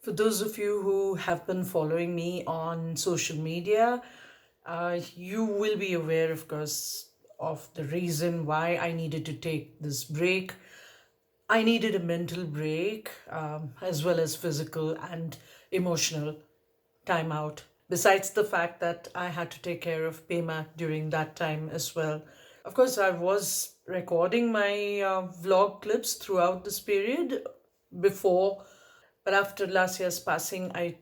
For those of you who have been following me on social media, you will be aware, of course, of the reason why I needed to take this break. I needed a mental break, as well as physical and emotional time out. Besides the fact that I had to take care of Pema during that time as well. Of course, I was recording my vlog clips throughout this period before, but after Lasya's passing, I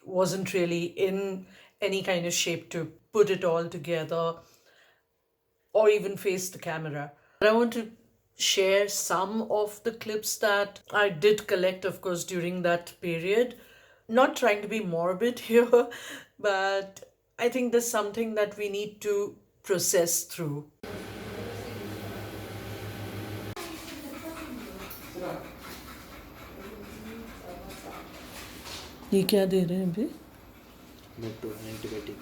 wasn't really in any kind of shape to put it all together or even face the camera. But I want to share some of the clips that I did collect, of course, during that period. Not trying to be morbid here, but I think there's something that we need to process through. ये क्या दे रहे हैं अभी? Antibiotic.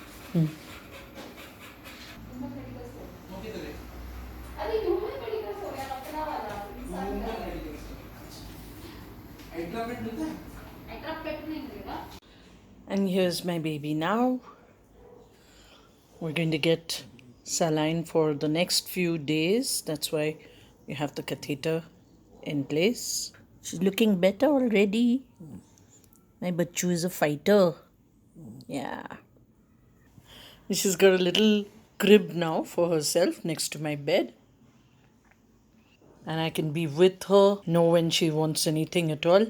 And here's my baby now. We're going to get saline for the next few days. That's why you have the catheter in place. She's looking better already. My bachu is a fighter. Yeah. She's got a little crib now for herself next to my bed. And I can be with her, know when she wants anything at all.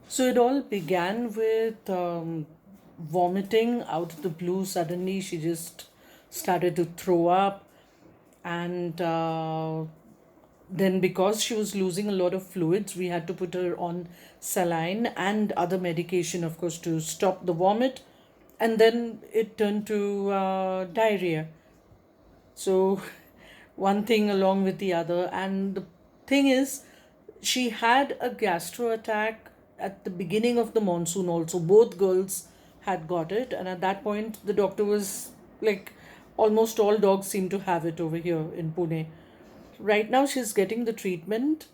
So it all began with vomiting out of the blue. Suddenly she just started to throw up. And then because she was losing a lot of fluids, we had to put her on saline and other medication, of course, to stop the vomit. And then it turned to diarrhea. So one thing along with the other. And the thing is, she had a gastro attack at the beginning of the monsoon also. Both girls had got it. And at that point, the doctor was like, almost all dogs seem to have it over here in Pune. Right now, she's getting the treatment.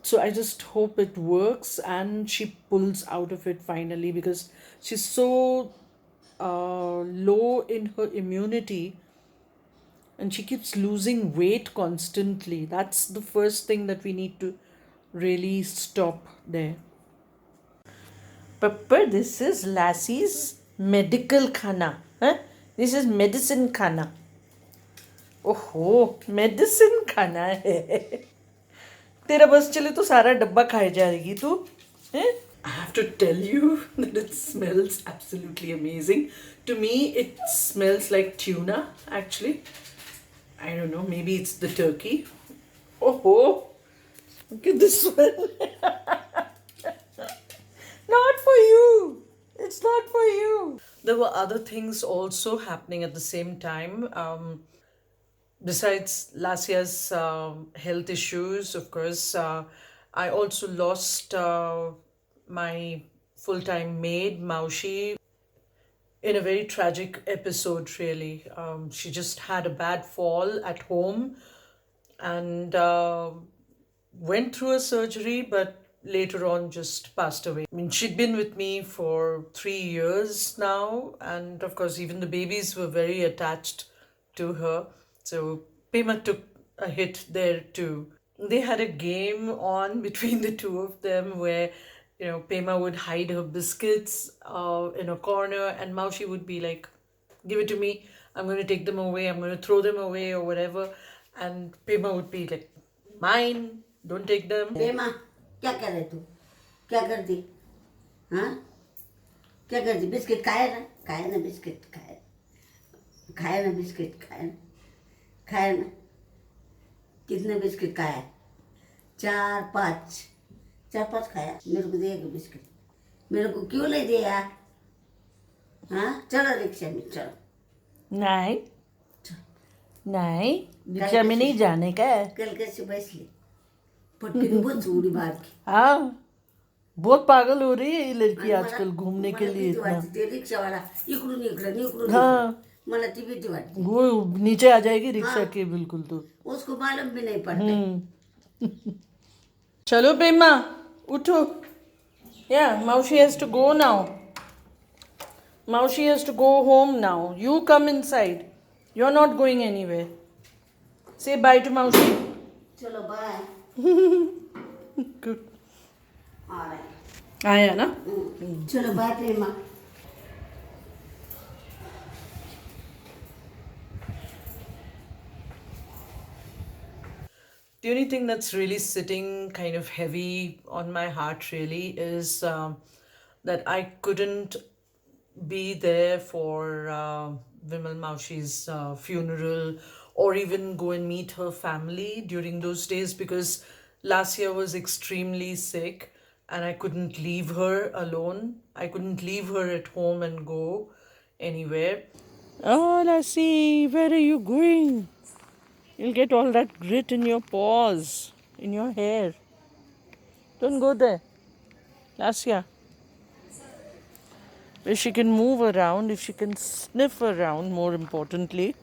So I just hope it works and she pulls out of it finally, because she's so low in her immunity and she keeps losing weight constantly. That's the first thing that we need to really stop there. Papa, this is Lassie's medical khana. Huh? This is medicine khana. ओहो, medicine खाना है. तेरा बस चले तो सारा डब्बा खाए जाएगी तू. I have to tell you that it smells absolutely amazing. To me, it smells like tuna, actually. I don't know, maybe it's the turkey. Oh, look at this one. Not for you. It's not for you. There were other things also happening at the same time. Besides Lasya's health issues, of course, I also lost my full-time maid, Maushi, in a very tragic episode, really. She just had a bad fall at home and went through a surgery, but later on just passed away. I mean, she'd been with me for 3 years now, and of course, even the babies were very attached to her. So Pema took a hit there too. They had a game on between the two of them where, Pema would hide her biscuits in a corner and Maushi would be like, give it to me, I'm going to take them away, I'm going to throw them away or whatever. And Pema would be like, mine, don't take them. Pema, क्या कर रहे तू? क्या कर दी? हाँ? क्या कर दी? Biscuit खाया ना बिस्किट खाया ना बिस्किट खाया ना. कितने बिस्किट खाया? 4-5 खाया. मेरे को दे एक बिस्किट. मेरे को क्यों ले दिया? हाँ, चलो रिक्शा में चलो. नहीं रिक्शा में नहीं जाने का है. कल कैसे बस ली? पट्टी में बहुत चूड़ी बात की. हाँ, बहुत पागल हो रही है ये लड़की आजकल घूमने के लिए इतना. रिक्शा वाला इकडून हाँ, मला ती भीती वाटते. वो नीचे आ जाएगी रिक्शा के बिल्कुल. तो उसको मालूम भी नहीं पड़ता. चलो पेमा उठो. Yeah, Maushi has to go now. Maushi has to go home now. You come inside. You're not going anywhere. Say bye to Maushi. चलो बाय. Good. ऑलराइट. आया ना? चलो bye Prema. The only thing that's really sitting kind of heavy on my heart really is that I couldn't be there for Vimal Maushi's funeral or even go and meet her family during those days because Lasya was extremely sick and I couldn't leave her alone. I couldn't leave her at home and go anywhere. Oh, Lassie, where are you going? You'll get all that grit in your paws, in your hair. Don't go there. Lasya. If she can move around, if she can sniff around, more importantly,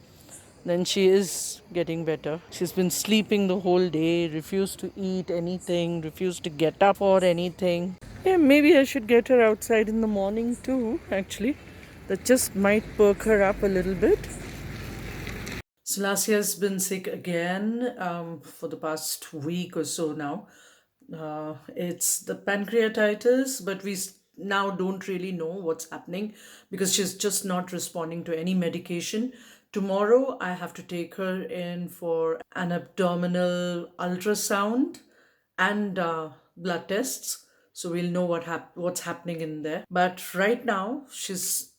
then she is getting better. She's been sleeping the whole day, refused to eat anything, refused to get up or anything. Yeah, maybe I should get her outside in the morning too, actually. That just might perk her up a little bit. So Lasya's been sick again for the past week or so now. It's the pancreatitis, but now don't really know what's happening because she's just not responding to any medication. Tomorrow, I have to take her in for an abdominal ultrasound and blood tests, so we'll know what's happening in there. But right now, she's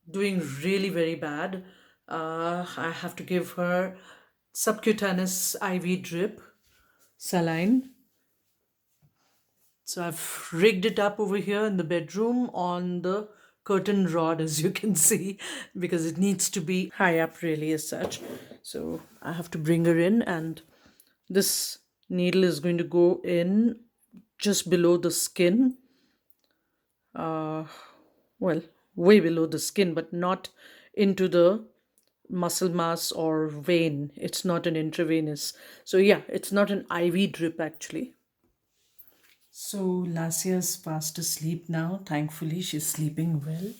doing really very bad. I have to give her subcutaneous IV drip, saline. So I've rigged it up over here in the bedroom on the curtain rod, as you can see, because it needs to be high up, really, as such. So I have to bring her in, and this needle is going to go in just below the skin. Uh, well, way below the skin, but not into the muscle mass or vein. It's not an intravenous. So, yeah, it's not an IV drip actually. So, Lasya's fast asleep now. Thankfully, she's sleeping well.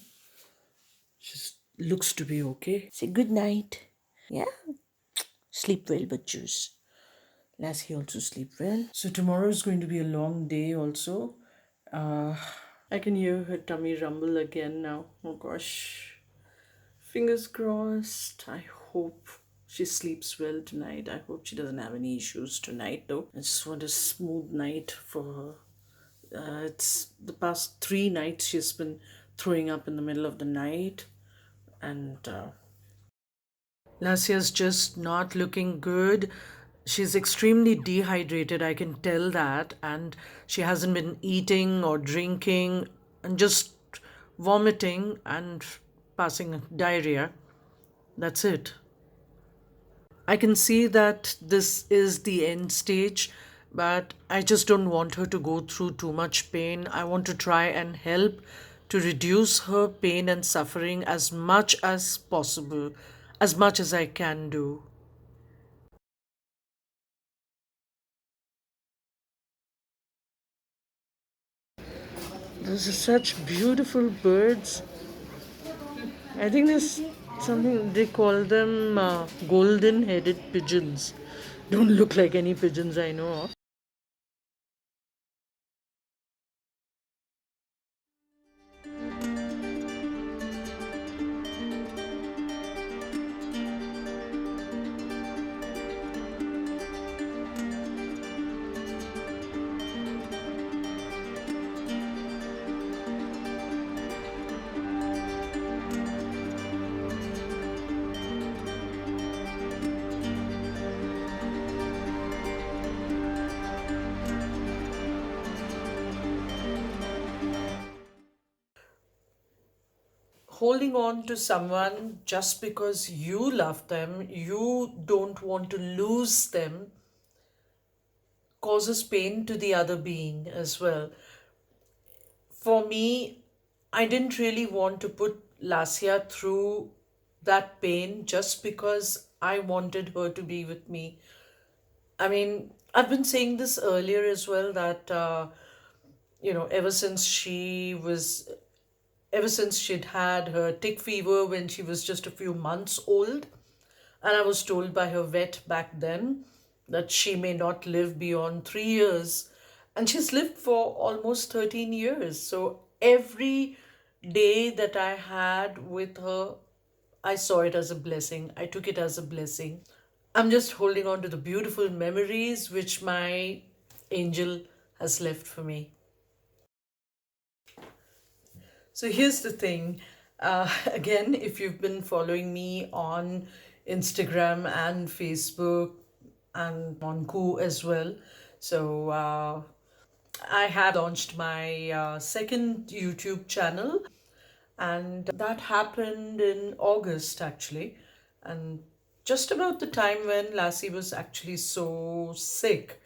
She looks to be okay. Say good night. Yeah? Sleep well, bachus. Lassie also sleep well. So, tomorrow is going to be a long day also. Uh, I can hear her tummy rumble again now. Oh gosh. Fingers crossed. I hope she sleeps well tonight. I hope she doesn't have any issues tonight though. I just want a smooth night for her. It's the past 3 nights she's been throwing up in the middle of the night, and Lasya's just not looking good. She's extremely dehydrated, I can tell that, and she hasn't been eating or drinking and just vomiting and passing diarrhea. That's it. I can see that this is the end stage, but I just don't want her to go through too much pain. I want to try and help to reduce her pain and suffering as much as possible, as much as I can do. Those are such beautiful birds. I think there's something they call them golden headed pigeons. Don't look like any pigeons I know of. Holding on to someone just because you love them, you don't want to lose them, causes pain to the other being as well. For me, I didn't really want to put Lasya through that pain just because I wanted her to be with me. I mean, I've been saying this earlier as well that ever since she'd had her tick fever when she was just a few months old. And I was told by her vet back then that she may not live beyond 3 years. And she's lived for almost 13 years. So every day that I had with her, I saw it as a blessing. I took it as a blessing. I'm just holding on to the beautiful memories which my angel has left for me. So here's the thing. Again, if you've been following me on Instagram and Facebook and on Ku as well, so I have launched my second YouTube channel, and that happened in August actually. And just about the time when Lassie was actually so sick.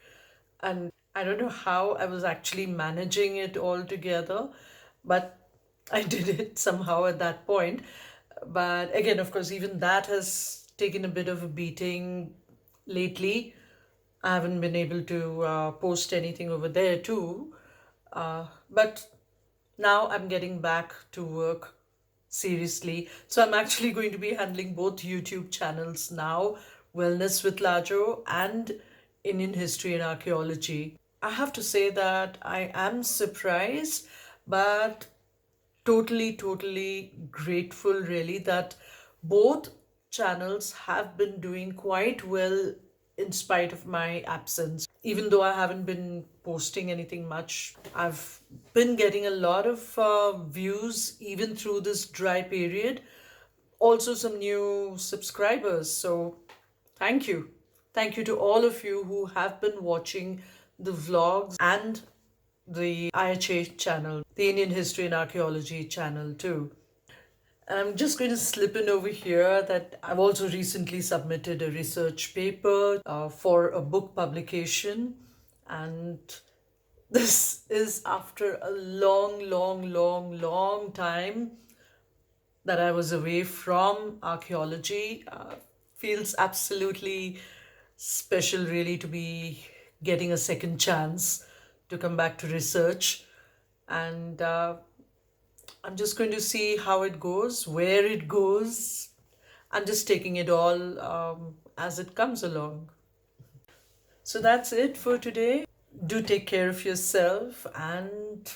And I don't know how I was actually managing it all together, but I did it somehow at that point. But again, of course, even that has taken a bit of a beating lately. I haven't been able to post anything over there too. But now I'm getting back to work seriously. So I'm actually going to be handling both YouTube channels now, Wellness with Lajo and Indian History and Archaeology. I have to say that I am surprised, but totally grateful really that both channels have been doing quite well in spite of my absence. Even though I haven't been posting anything much, I've been getting a lot of views even through this dry period. Also, some new subscribers. So, thank you. Thank you to all of you who have been watching the vlogs and the IHA channel, the Indian History and Archaeology channel too. And I'm just going to slip in over here that I've also recently submitted a research paper for a book publication. And this is after a long time that I was away from archaeology. Feels absolutely special, really, to be getting a second chance to come back to research. And I'm just going to see how it goes, where it goes. I'm just taking it all as it comes along. So that's it for today. Do take care of yourself and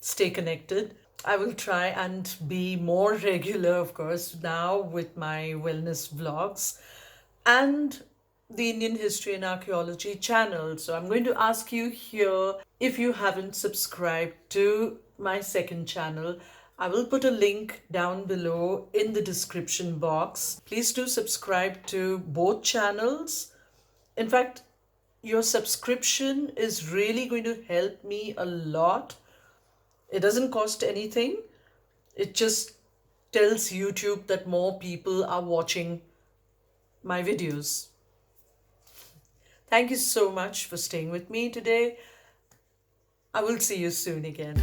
stay connected. I will try and be more regular, of course, now with my wellness vlogs and the Indian History and Archaeology channel. So I'm going to ask you here, if you haven't subscribed to my second channel, I will put a link down below in the description box. Please do subscribe to both channels. In fact, your subscription is really going to help me a lot. It doesn't cost anything. It just tells YouTube that more people are watching my videos. Thank you so much for staying with me today. I will see you soon again.